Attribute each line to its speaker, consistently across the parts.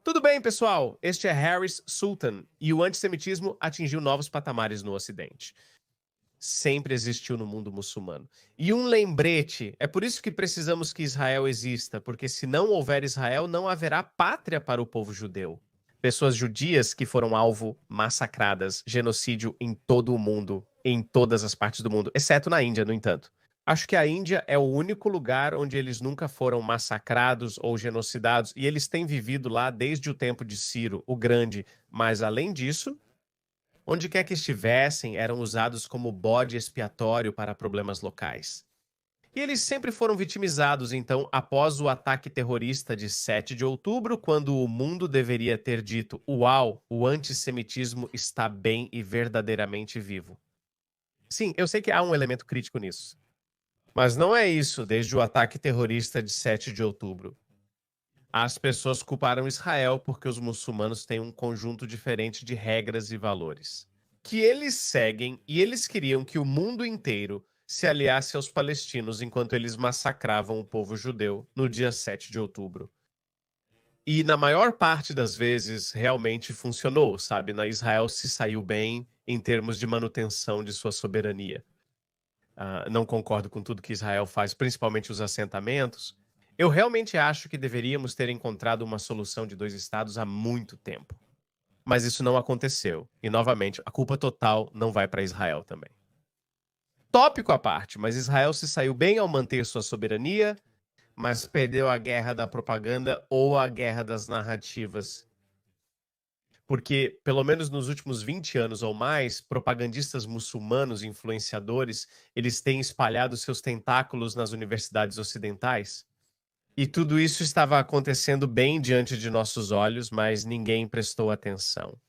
Speaker 1: Tudo bem, pessoal? Este é Harris Sultan e o antissemitismo atingiu novos patamares no Ocidente. Sempre existiu no mundo muçulmano. E um lembrete: é por isso que precisamos que Israel exista, porque se não houver Israel, não haverá pátria para o povo judeu. Pessoas judias que foram alvo massacradas, genocídio em todo o mundo, em todas as partes do mundo, exceto na Índia, no entanto. Acho que a Índia é o único lugar onde eles nunca foram massacrados ou genocidados, e eles têm vivido lá desde o tempo de Ciro, o Grande. Mas, além disso, onde quer que estivessem, eram usados como bode expiatório para problemas locais. E eles sempre foram vitimizados, então, após o ataque terrorista de 7 de outubro, quando o mundo deveria ter dito: Uau, o antissemitismo está bem e verdadeiramente vivo. Sim, eu sei que há um elemento crítico nisso. Mas não é isso desde o ataque terrorista de 7 de outubro. As pessoas culparam Israel porque os muçulmanos têm um conjunto diferente de regras e valores que eles seguem, e eles queriam que o mundo inteiro se aliasse aos palestinos enquanto eles massacravam o povo judeu no dia 7 de outubro. E na maior parte das vezes realmente funcionou, sabe? Na Israel se saiu bem em termos de manutenção de sua soberania. Não concordo com tudo que Israel faz, principalmente os assentamentos. Eu realmente acho que deveríamos ter encontrado uma solução de dois estados há muito tempo. Mas isso não aconteceu. E, novamente, a culpa total não vai para Israel também. Tópico à parte, mas Israel se saiu bem ao manter sua soberania, mas perdeu a guerra da propaganda ou a guerra das narrativas. Porque, pelo menos nos últimos 20 anos ou mais, propagandistas muçulmanos, influenciadores, eles têm espalhado seus tentáculos nas universidades ocidentais. E tudo isso estava acontecendo bem diante de nossos olhos, mas ninguém prestou atenção.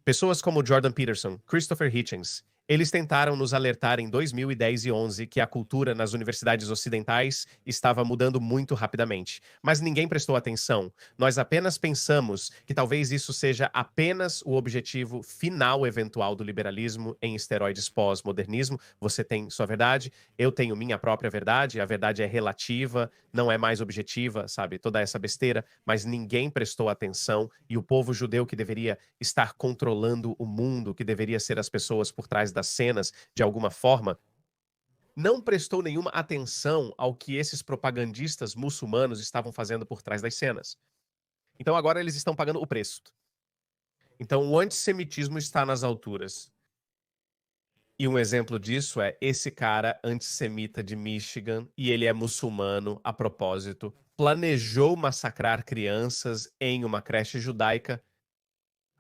Speaker 1: Pessoas como Jordan Peterson, Christopher Hitchens, eles tentaram nos alertar em 2010 e 11 que a cultura nas universidades ocidentais estava mudando muito rapidamente, mas ninguém prestou atenção. Nós apenas pensamos que talvez isso seja apenas o objetivo final eventual do liberalismo em esteroides pós-modernismo. Você tem sua verdade, eu tenho minha própria verdade, a verdade é relativa, não é mais objetiva, sabe? Toda essa besteira, mas ninguém prestou atenção e o povo judeu que deveria estar controlando o mundo, que deveria ser as pessoas por trás das cenas, de alguma forma, não prestou nenhuma atenção ao que esses propagandistas muçulmanos estavam fazendo por trás das cenas. Então agora eles estão pagando o preço. Então o antissemitismo está nas alturas. E um exemplo disso é esse cara antissemita de Michigan, e ele é muçulmano a propósito, planejou massacrar crianças em uma creche judaica.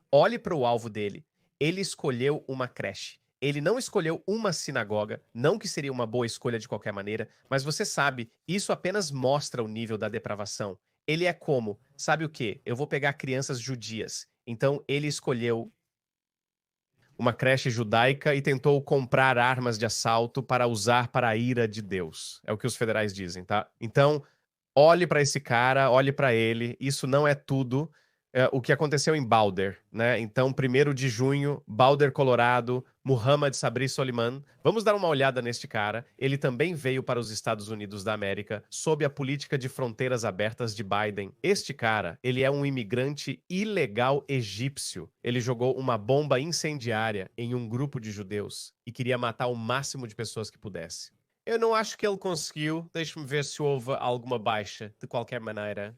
Speaker 1: Olhe para o alvo dele. Ele escolheu uma creche. Ele não escolheu uma sinagoga, não que seria uma boa escolha de qualquer maneira, mas você sabe, isso apenas mostra o nível da depravação. Ele é como, sabe o quê? Eu vou pegar crianças judias. Então ele escolheu uma creche judaica e tentou comprar armas de assalto para usar para a ira de Deus. É o que os federais dizem, tá? Então, olhe para esse cara, olhe para ele, isso não é tudo. O que aconteceu em Boulder, né? Então, 1º de junho, Boulder, Colorado, Muhammad Sabri Soliman. Vamos dar uma olhada neste cara. Ele também veio para os Estados Unidos da América sob a política de fronteiras abertas de Biden. Este cara, ele é um imigrante ilegal egípcio. Ele jogou uma bomba incendiária em um grupo de judeus e queria matar o máximo de pessoas que pudesse. Eu não acho que ele conseguiu. Deixa-me ver se houve alguma baixa, de qualquer maneira.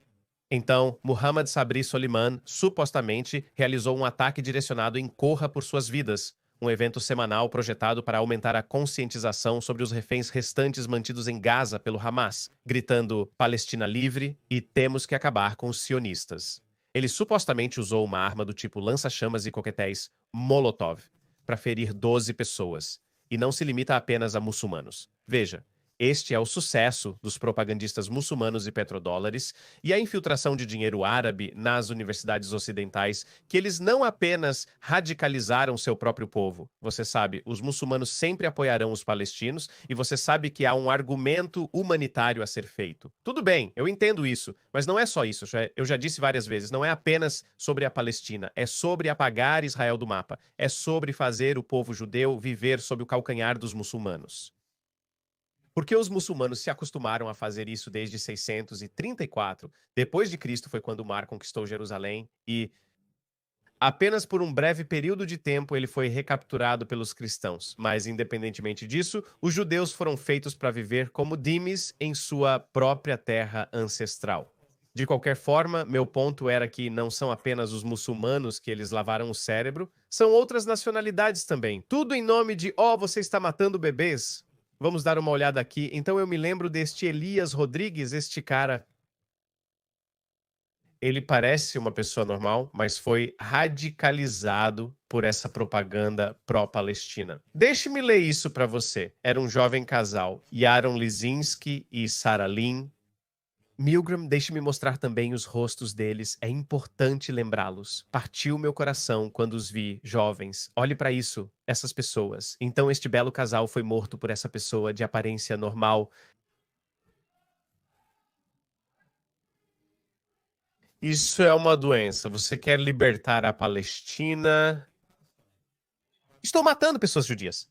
Speaker 1: Então, Muhammad Sabri Soliman supostamente realizou um ataque direcionado em Corra por Suas Vidas, um evento semanal projetado para aumentar a conscientização sobre os reféns restantes mantidos em Gaza pelo Hamas, gritando Palestina livre e temos que acabar com os sionistas. Ele supostamente usou uma arma do tipo lança-chamas e coquetéis Molotov para ferir 12 pessoas, e não se limita apenas a muçulmanos. Veja, este é o sucesso dos propagandistas muçulmanos e petrodólares e a infiltração de dinheiro árabe nas universidades ocidentais, que eles não apenas radicalizaram seu próprio povo. Você sabe, os muçulmanos sempre apoiarão os palestinos e você sabe que há um argumento humanitário a ser feito. Tudo bem, eu entendo isso, mas não é só isso. Eu já disse várias vezes, não é apenas sobre a Palestina, é sobre apagar Israel do mapa, é sobre fazer o povo judeu viver sob o calcanhar dos muçulmanos. Porque os muçulmanos se acostumaram a fazer isso desde 634 depois de Cristo foi quando o mar conquistou Jerusalém e apenas por um breve período de tempo ele foi recapturado pelos cristãos, mas independentemente disso, os judeus foram feitos para viver como dhimis em sua própria terra ancestral. De qualquer forma, meu ponto era que não são apenas os muçulmanos que eles lavaram o cérebro, são outras nacionalidades também. Tudo em nome de, oh, você está matando bebês. Vamos dar uma olhada aqui. Então eu me lembro deste Elias Rodrigues, este cara. Ele parece uma pessoa normal, mas foi radicalizado por essa propaganda pró-Palestina. Deixe-me ler isso para você. Era um jovem casal, Yaron Lizinski e Sarah Lynn. Milgram, deixe-me mostrar também os rostos deles. É importante lembrá-los. Partiu meu coração quando os vi, jovens. Olhe para isso, essas pessoas. Então este belo casal foi morto por essa pessoa de aparência normal. Isso é uma doença. Você quer libertar a Palestina? Estou matando pessoas judias.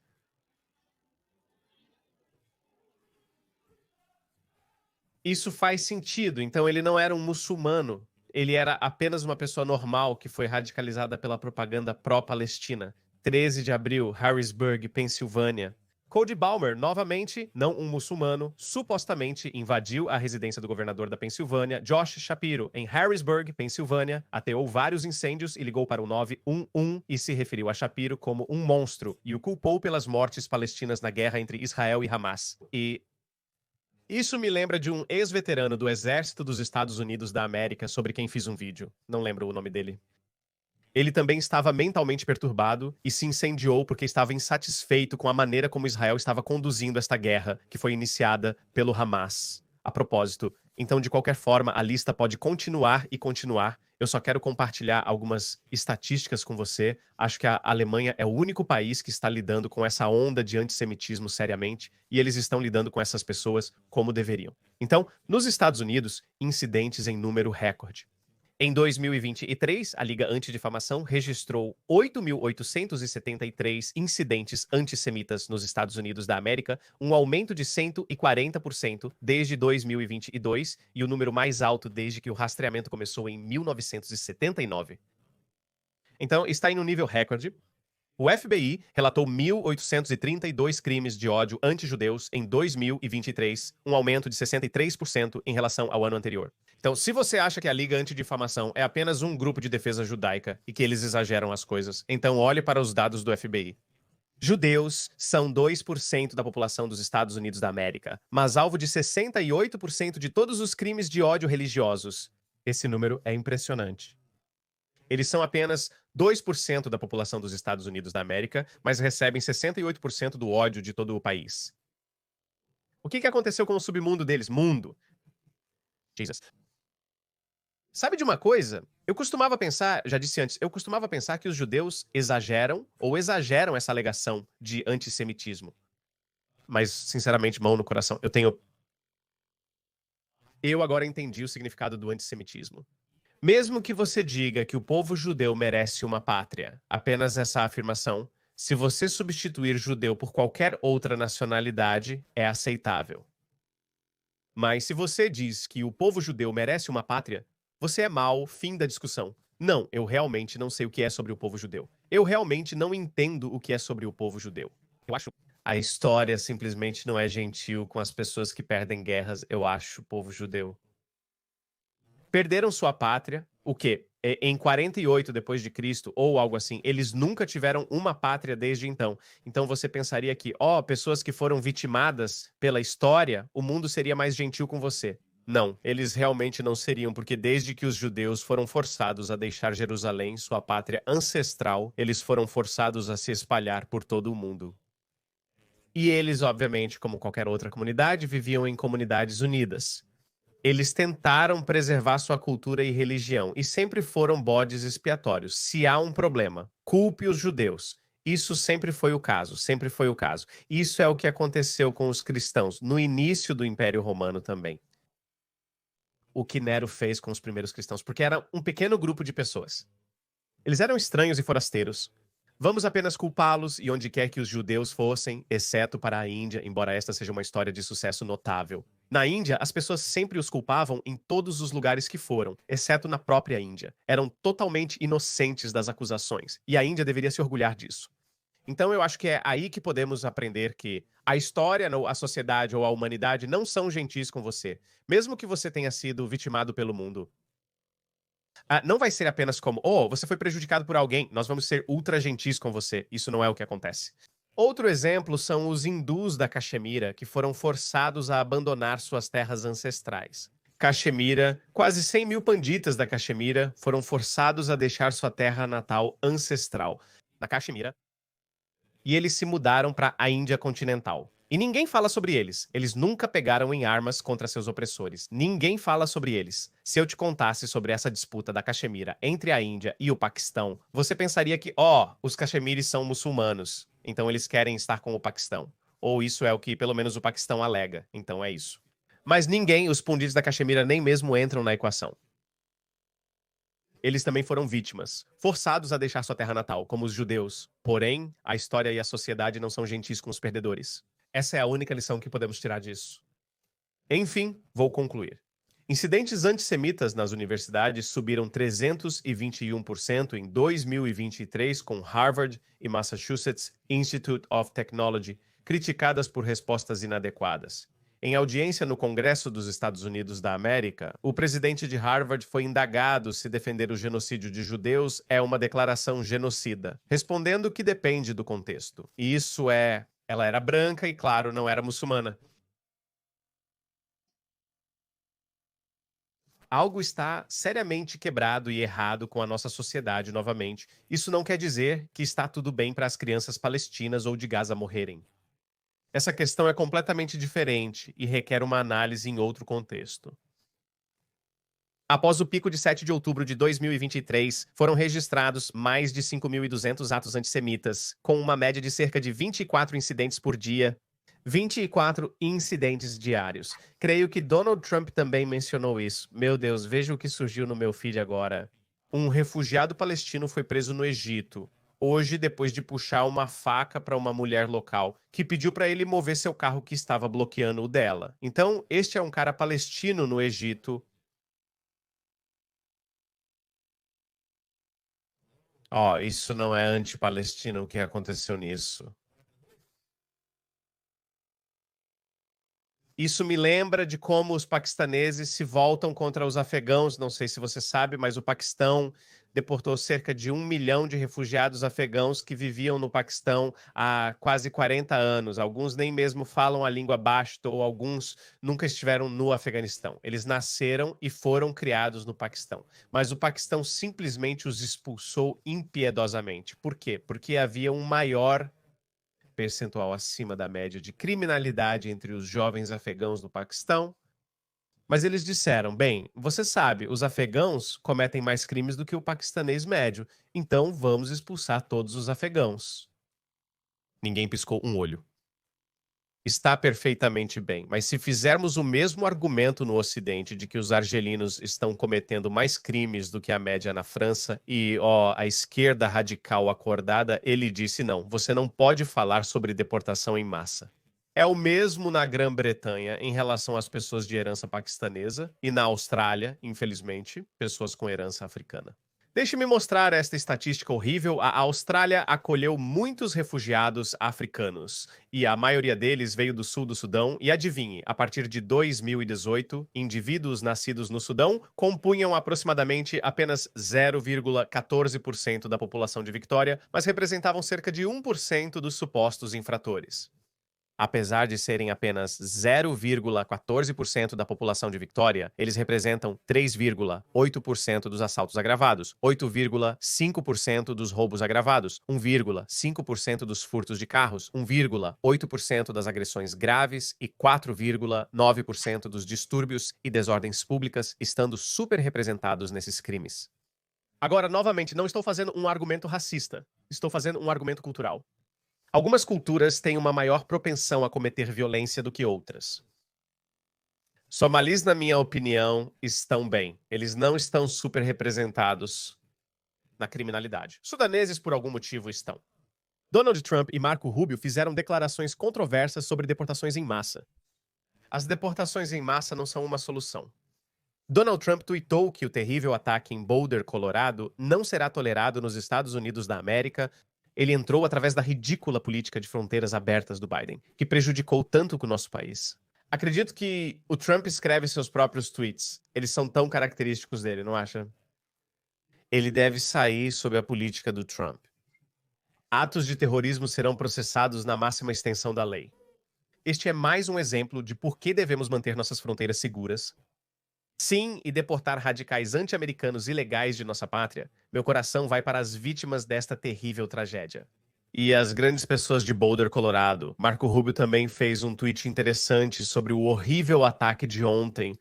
Speaker 1: Isso faz sentido. Então ele não era um muçulmano. Ele era apenas uma pessoa normal que foi radicalizada pela propaganda pró-Palestina. 13 de abril, Harrisburg, Pensilvânia. Cody Balmer, novamente, não um muçulmano, supostamente invadiu a residência do governador da Pensilvânia, Josh Shapiro, em Harrisburg, Pensilvânia, ateou vários incêndios e ligou para o 911 e se referiu a Shapiro como um monstro e o culpou pelas mortes palestinas na guerra entre Israel e Hamas. E isso me lembra de um ex-veterano do Exército dos Estados Unidos da América sobre quem fiz um vídeo. Não lembro o nome dele. Ele também estava mentalmente perturbado e se incendiou porque estava insatisfeito com a maneira como Israel estava conduzindo esta guerra, que foi iniciada pelo Hamas. A propósito, então, de qualquer forma, a lista pode continuar e continuar. Eu só quero compartilhar algumas estatísticas com você. Acho que a Alemanha é o único país que está lidando com essa onda de antissemitismo seriamente, e eles estão lidando com essas pessoas como deveriam. Então, nos Estados Unidos, incidentes em número recorde. Em 2023, a Liga Antidifamação registrou 8.873 incidentes antissemitas nos Estados Unidos da América, um aumento de 140% desde 2022 e o número mais alto desde que o rastreamento começou em 1979. Então, está em um nível recorde. O FBI relatou 1.832 crimes de ódio anti-judeus em 2023, um aumento de 63% em relação ao ano anterior. Então, se você acha que a Liga Antidifamação é apenas um grupo de defesa judaica e que eles exageram as coisas, então olhe para os dados do FBI. Judeus são 2% da população dos Estados Unidos da América, mas alvo de 68% de todos os crimes de ódio religiosos. Esse número é impressionante. Eles são apenas 2% da população dos Estados Unidos da América, mas recebem 68% do ódio de todo o país. O que aconteceu com o submundo deles? Mundo. Jesus. Sabe de uma coisa? Eu costumava pensar, já disse antes, eu costumava pensar que os judeus exageram ou exageram essa alegação de antissemitismo. Mas, sinceramente, mão no coração, eu agora entendi o significado do antissemitismo. Mesmo que você diga que o povo judeu merece uma pátria, apenas essa afirmação, se você substituir judeu por qualquer outra nacionalidade, é aceitável. Mas se você diz que o povo judeu merece uma pátria, você é mau, fim da discussão. Não, eu realmente não sei o que é sobre o povo judeu. Eu realmente não entendo o que é sobre o povo judeu. Eu acho a história simplesmente não é gentil com as pessoas que perdem guerras, eu acho, o povo judeu. Perderam sua pátria, o quê? Em 48 depois de Cristo ou algo assim, eles nunca tiveram uma pátria desde então. Então você pensaria que, pessoas que foram vitimadas pela história, o mundo seria mais gentil com você. Não, eles realmente não seriam, porque desde que os judeus foram forçados a deixar Jerusalém, sua pátria ancestral, eles foram forçados a se espalhar por todo o mundo. E eles, obviamente, como qualquer outra comunidade, viviam em comunidades unidas. Eles tentaram preservar sua cultura e religião e sempre foram bodes expiatórios. Se há um problema, culpe os judeus. Isso sempre foi o caso, sempre foi o caso. Isso é o que aconteceu com os cristãos no início do Império Romano também. O que Nero fez com os primeiros cristãos, porque era um pequeno grupo de pessoas. Eles eram estranhos e forasteiros. Vamos apenas culpá-los e onde quer que os judeus fossem, exceto para a Índia, embora esta seja uma história de sucesso notável. Na Índia, as pessoas sempre os culpavam em todos os lugares que foram, exceto na própria Índia. Eram totalmente inocentes das acusações, e a Índia deveria se orgulhar disso. Então eu acho que é aí que podemos aprender que a história, a sociedade ou a humanidade não são gentis com você, mesmo que você tenha sido vitimado pelo mundo. Não vai ser apenas como, oh, você foi prejudicado por alguém, nós vamos ser ultra gentis com você. Isso não é o que acontece. Outro exemplo são os hindus da Caxemira, que foram forçados a abandonar suas terras ancestrais. Caxemira, quase 100 mil panditas da Caxemira foram forçados a deixar sua terra natal ancestral, na Caxemira, e eles se mudaram para a Índia continental. E ninguém fala sobre eles. Eles nunca pegaram em armas contra seus opressores. Ninguém fala sobre eles. Se eu te contasse sobre essa disputa da Caxemira entre a Índia e o Paquistão, você pensaria que, os caxemires são muçulmanos, então eles querem estar com o Paquistão. Ou isso é o que pelo menos o Paquistão alega. Então é isso. Mas ninguém, os punditos da Caxemira, nem mesmo entram na equação. Eles também foram vítimas, forçados a deixar sua terra natal, como os judeus. Porém, a história e a sociedade não são gentis com os perdedores. Essa é a única lição que podemos tirar disso. Enfim, vou concluir. Incidentes antissemitas nas universidades subiram 321% em 2023 com Harvard e Massachusetts Institute of Technology criticadas por respostas inadequadas. Em audiência no Congresso dos Estados Unidos da América, o presidente de Harvard foi indagado se defender o genocídio de judeus é uma declaração genocida, respondendo que depende do contexto. E isso é, ela era branca e, claro, não era muçulmana. Algo está seriamente quebrado e errado com a nossa sociedade novamente. Isso não quer dizer que está tudo bem para as crianças palestinas ou de Gaza morrerem. Essa questão é completamente diferente e requer uma análise em outro contexto. Após o pico de 7 de outubro de 2023, foram registrados mais de 5.200 atos antissemitas, com uma média de cerca de 24 incidentes por dia. 24 incidentes diários. Creio que Donald Trump também mencionou isso. Meu Deus, veja o que surgiu no meu feed agora. Um refugiado palestino foi preso no Egito. Hoje, depois de puxar uma faca para uma mulher local, que pediu para ele mover seu carro que estava bloqueando o dela. Então, este é um cara palestino no Egito. Isso não é anti-palestino o que aconteceu nisso. Isso me lembra de como os paquistaneses se voltam contra os afegãos. Não sei se você sabe, mas o Paquistão deportou cerca de 1 milhão de refugiados afegãos que viviam no Paquistão há quase 40 anos. Alguns nem mesmo falam a língua bashto, ou alguns nunca estiveram no Afeganistão. Eles nasceram e foram criados no Paquistão. Mas o Paquistão simplesmente os expulsou impiedosamente. Por quê? Porque havia um maior percentual acima da média de criminalidade entre os jovens afegãos no Paquistão. Mas eles disseram: bem, você sabe, os afegãos cometem mais crimes do que o paquistanês médio, então vamos expulsar todos os afegãos. Ninguém piscou um olho. Está perfeitamente bem, mas se fizermos o mesmo argumento no Ocidente de que os argelinos estão cometendo mais crimes do que a média na França e, a esquerda radical acordada, ele disse não, você não pode falar sobre deportação em massa. É o mesmo na Grã-Bretanha em relação às pessoas de herança paquistanesa e na Austrália, infelizmente, pessoas com herança africana. Deixe-me mostrar esta estatística horrível. A Austrália acolheu muitos refugiados africanos, e a maioria deles veio do sul do Sudão. E adivinhe, a partir de 2018, indivíduos nascidos no Sudão compunham aproximadamente apenas 0,14% da população de Victoria, mas representavam cerca de 1% dos supostos infratores. Apesar de serem apenas 0,14% da população de Victoria, eles representam 3,8% dos assaltos agravados, 8,5% dos roubos agravados, 1,5% dos furtos de carros, 1,8% das agressões graves e 4,9% dos distúrbios e desordens públicas, estando superrepresentados nesses crimes. Agora, novamente, não estou fazendo um argumento racista, estou fazendo um argumento cultural. Algumas culturas têm uma maior propensão a cometer violência do que outras. Somalis, na minha opinião, estão bem. Eles não estão super representados na criminalidade. Sudaneses, por algum motivo, estão. Donald Trump e Marco Rubio fizeram declarações controversas sobre deportações em massa. As deportações em massa não são uma solução. Donald Trump tuitou que o terrível ataque em Boulder, Colorado, não será tolerado nos Estados Unidos da América. Ele entrou através da ridícula política de fronteiras abertas do Biden, que prejudicou tanto o nosso país. Acredito que o Trump escreve seus próprios tweets. Eles são tão característicos dele, não acha? Ele deve sair sob a política do Trump. Atos de terrorismo serão processados na máxima extensão da lei. Este é mais um exemplo de por que devemos manter nossas fronteiras seguras. Sim, e deportar radicais anti-americanos ilegais de nossa pátria. Meu coração vai para as vítimas desta terrível tragédia. E as grandes pessoas de Boulder, Colorado. Marco Rubio também fez um tweet interessante sobre o horrível ataque de ontem.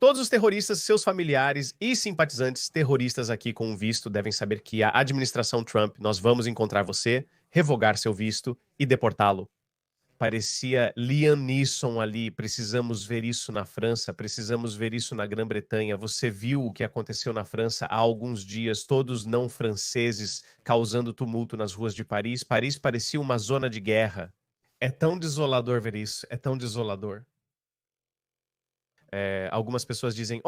Speaker 1: Todos os terroristas, seus familiares e simpatizantes terroristas aqui com visto devem saber que a administração Trump, nós vamos encontrar você, revogar seu visto e deportá-lo. Parecia Liam Neeson ali. Precisamos ver isso na França, precisamos ver isso na Grã-Bretanha. Você viu o que aconteceu na França há alguns dias, todos não franceses causando tumulto nas ruas de Paris. Paris parecia uma zona de guerra. É tão desolador ver isso, é tão desolador. Algumas pessoas dizem,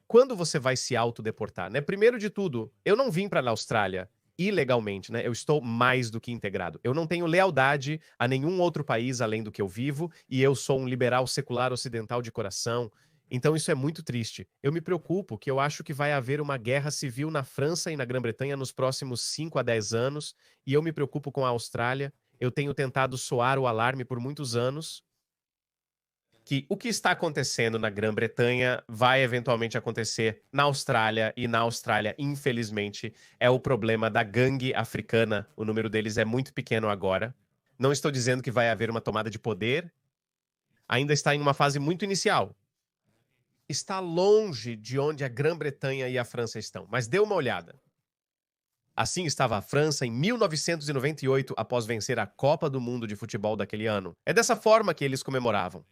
Speaker 1: quando você vai se autodeportar, né? Primeiro de tudo, eu não vim para a Austrália ilegalmente, né? Eu estou mais do que integrado. Eu não tenho lealdade a nenhum outro país além do que eu vivo, e eu sou um liberal secular ocidental de coração. Então isso é muito triste. Eu me preocupo que eu acho que vai haver uma guerra civil na França e na Grã-Bretanha nos próximos 5 a 10 anos, e eu me preocupo com a Austrália. Eu tenho tentado soar o alarme por muitos anos, que o que está acontecendo na Grã-Bretanha vai eventualmente acontecer na Austrália, e na Austrália, infelizmente, é o problema da gangue africana. O número deles é muito pequeno agora. Não estou dizendo que vai haver uma tomada de poder. Ainda está em uma fase muito inicial. Está longe de onde a Grã-Bretanha e a França estão, mas dê uma olhada. Assim estava a França em 1998, após vencer a Copa do Mundo de futebol daquele ano. É dessa forma que eles comemoravam.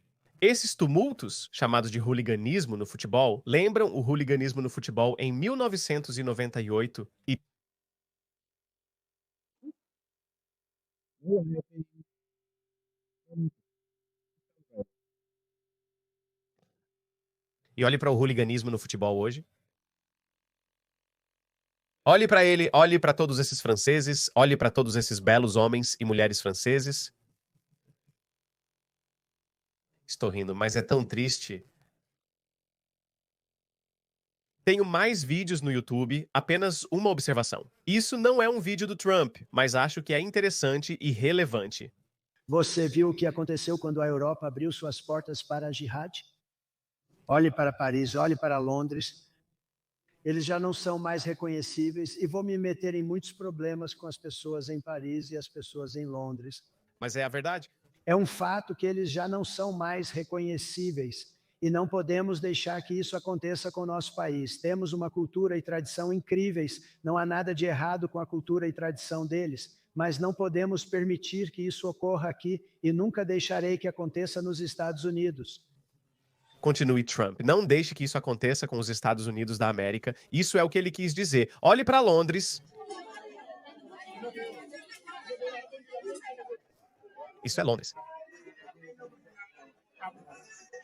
Speaker 1: Esses tumultos, chamados de hooliganismo no futebol, lembram o hooliganismo no futebol em 1998 e... E olhe para o hooliganismo no futebol hoje. Olhe para ele, olhe para todos esses franceses, olhe para todos esses belos homens e mulheres franceses. Estou rindo, mas é tão triste. Tenho mais vídeos no YouTube, apenas uma observação. Isso não é um vídeo do Trump, mas acho que é interessante e relevante.
Speaker 2: Você viu o que aconteceu quando a Europa abriu suas portas para a jihad? Olhe para Paris, olhe para Londres. Eles já não são mais reconhecíveis e vou me meter em muitos problemas com as pessoas em Paris e as pessoas em Londres.
Speaker 1: Mas é a verdade.
Speaker 2: É um fato que eles já não são mais reconhecíveis e não podemos deixar que isso aconteça com o nosso país. Temos uma cultura e tradição incríveis, não há nada de errado com a cultura e tradição deles, mas não podemos permitir que isso ocorra aqui e nunca deixarei que aconteça nos Estados Unidos.
Speaker 1: Continue Trump. Não deixe que isso aconteça com os Estados Unidos da América. Isso é o que ele quis dizer. Olhe para Londres. Isso é Londres.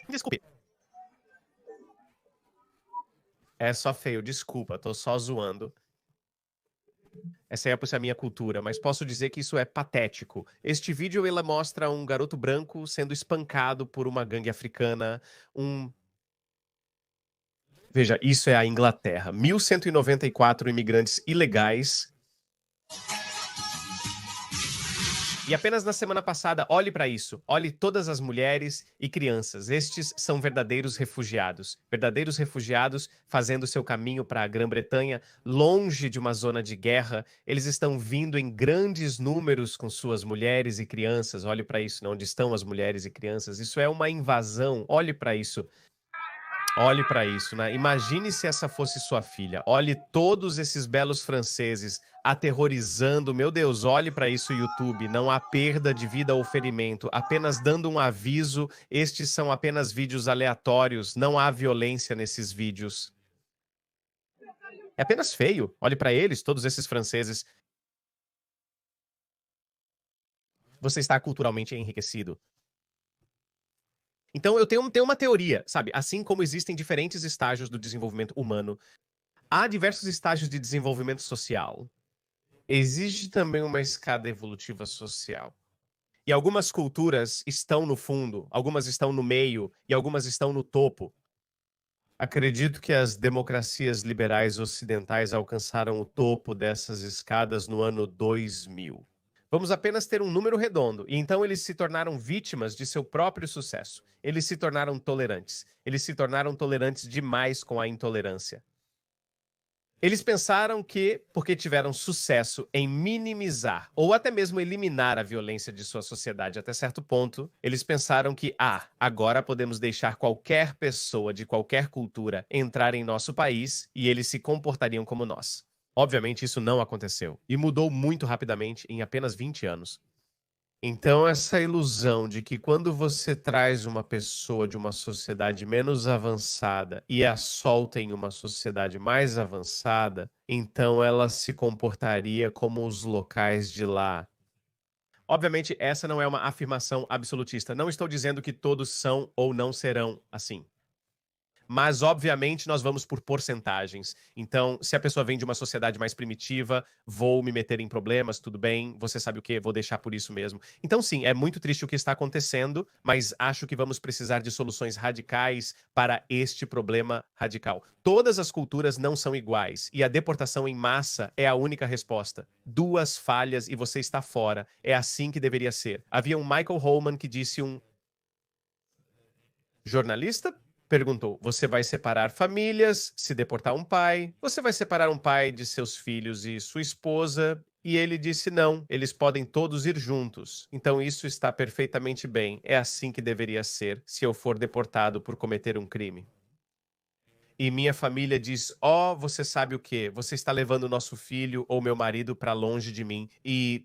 Speaker 1: Desculpe. É só feio, desculpa, tô só zoando. Essa é a minha cultura, mas posso dizer que isso é patético. Este vídeo ele mostra um garoto branco sendo espancado por uma gangue africana, Veja, isso é a Inglaterra. 1.194 imigrantes ilegais. E apenas na semana passada, olhe para isso. Olhe todas as mulheres e crianças. Estes são verdadeiros refugiados. Verdadeiros refugiados fazendo seu caminho para a Grã-Bretanha, longe de uma zona de guerra. Eles estão vindo em grandes números com suas mulheres e crianças. Olhe para isso, onde estão as mulheres e crianças. Isso é uma invasão. Olhe para isso. Olhe para isso, né? Imagine se essa fosse sua filha. Olhe todos esses belos franceses aterrorizando. Meu Deus, olhe para isso, YouTube. Não há perda de vida ou ferimento. Apenas dando um aviso, estes são apenas vídeos aleatórios. Não há violência nesses vídeos. É apenas feio. Olhe para eles, todos esses franceses. Você está culturalmente enriquecido. Então eu tenho uma teoria, sabe? Assim como existem diferentes estágios do desenvolvimento humano, há diversos estágios de desenvolvimento social. Existe também uma escada evolutiva social. E algumas culturas estão no fundo, algumas estão no meio e algumas estão no topo. Acredito que as democracias liberais ocidentais alcançaram o topo dessas escadas no ano 2000. Vamos apenas ter um número redondo, e então eles se tornaram vítimas de seu próprio sucesso. Eles se tornaram tolerantes. Eles se tornaram tolerantes demais com a intolerância. Eles pensaram que, porque tiveram sucesso em minimizar ou até mesmo eliminar a violência de sua sociedade até certo ponto, eles pensaram que, agora podemos deixar qualquer pessoa de qualquer cultura entrar em nosso país e eles se comportariam como nós. Obviamente, isso não aconteceu e mudou muito rapidamente em apenas 20 anos. Então, essa ilusão de que quando você traz uma pessoa de uma sociedade menos avançada e a solta em uma sociedade mais avançada, então ela se comportaria como os locais de lá. Obviamente, essa não é uma afirmação absolutista. Não estou dizendo que todos são ou não serão assim. Mas, obviamente, nós vamos por porcentagens. Então, se a pessoa vem de uma sociedade mais primitiva, vou me meter em problemas, tudo bem, você sabe o quê? Vou deixar por isso mesmo. Então, sim, é muito triste o que está acontecendo, mas acho que vamos precisar de soluções radicais para este problema radical. Todas as culturas não são iguais, e a deportação em massa é a única resposta. 2 falhas e você está fora. É assim que deveria ser. Havia um Michael Holman que disse jornalista perguntou: você vai separar famílias se deportar um pai? Você vai separar um pai de seus filhos e sua esposa? E ele disse: não, eles podem todos ir juntos. Então isso está perfeitamente bem. É assim que deveria ser se eu for deportado por cometer um crime. E minha família diz: você sabe o quê? Você está levando nosso filho ou meu marido para longe de mim e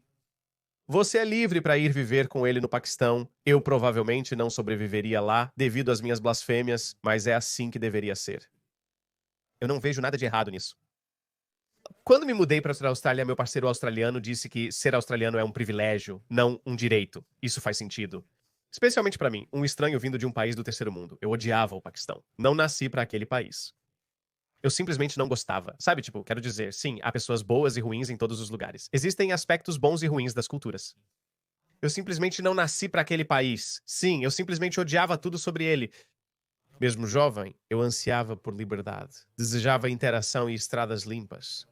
Speaker 1: você é livre para ir viver com ele no Paquistão. Eu provavelmente não sobreviveria lá devido às minhas blasfêmias, mas é assim que deveria ser. Eu não vejo nada de errado nisso. Quando me mudei para a Austrália, meu parceiro australiano disse que ser australiano é um privilégio, não um direito. Isso faz sentido. Especialmente para mim, um estranho vindo de um país do terceiro mundo. Eu odiava o Paquistão. Não nasci para aquele país. Eu simplesmente não gostava. Sabe, tipo, quero dizer, sim, há pessoas boas e ruins em todos os lugares. Existem aspectos bons e ruins das culturas. Eu simplesmente não nasci para aquele país. Sim, eu simplesmente odiava tudo sobre ele. Mesmo jovem, eu ansiava por liberdade. Desejava interação e estradas limpas.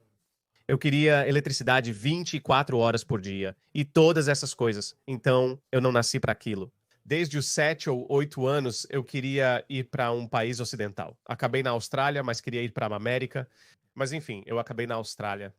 Speaker 1: Eu queria eletricidade 24 horas por dia. E todas essas coisas. Então, eu não nasci para aquilo. Desde os 7 ou 8 anos, eu queria ir para um país ocidental. Acabei na Austrália, mas queria ir para a América. Mas enfim, eu acabei na Austrália.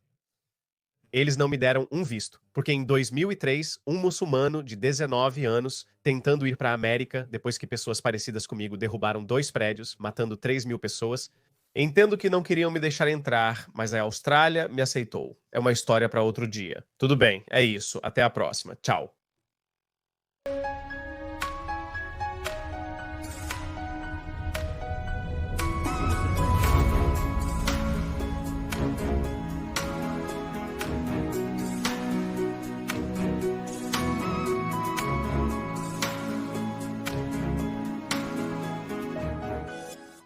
Speaker 1: Eles não me deram um visto, porque em 2003, um muçulmano de 19 anos, tentando ir para a América, depois que pessoas parecidas comigo derrubaram 2 prédios, matando 3.000 pessoas, entendo que não queriam me deixar entrar, mas a Austrália me aceitou. É uma história para outro dia. Tudo bem, é isso. Até a próxima. Tchau.